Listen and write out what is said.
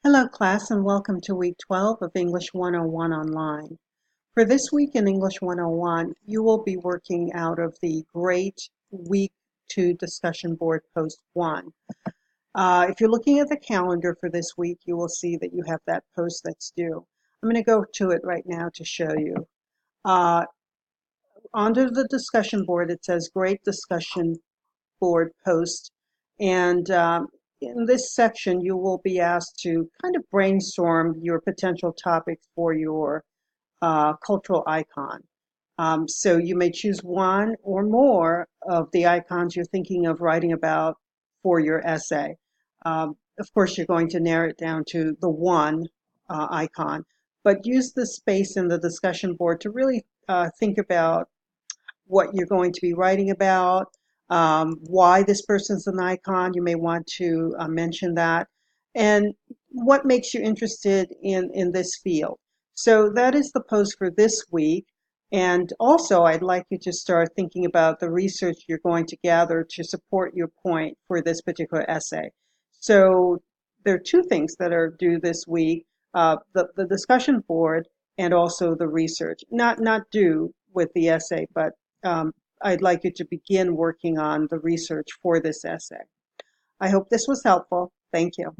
Hello class and welcome to week 12 of English 101 online. For this week in English 101, you will be working out of the Great Week 2 discussion board post 1. If you're looking at the calendar for this week, you will see that you have that post that's due. I'm going to go to it right now to show you. Uh, Under the discussion board, it says Great Discussion Board Post, and in this section, you will be asked to kind of brainstorm your potential topics for your cultural icon. So you may choose one or more of the icons you're thinking of writing about for your essay. Of course, you're going to narrow it down to the one icon, but use the space in the discussion board to really think about what you're going to be writing about, why this person's an icon. You may want to mention that, and what makes you interested in this field. So that is the post for this week. And also, I'd like you to start thinking about the research you're going to gather to support your point for this particular essay. So there are two things that are due this week, the discussion board and also the research. Not due with the essay, but I'd like you to begin working on the research for this essay. I hope this was helpful. Thank you.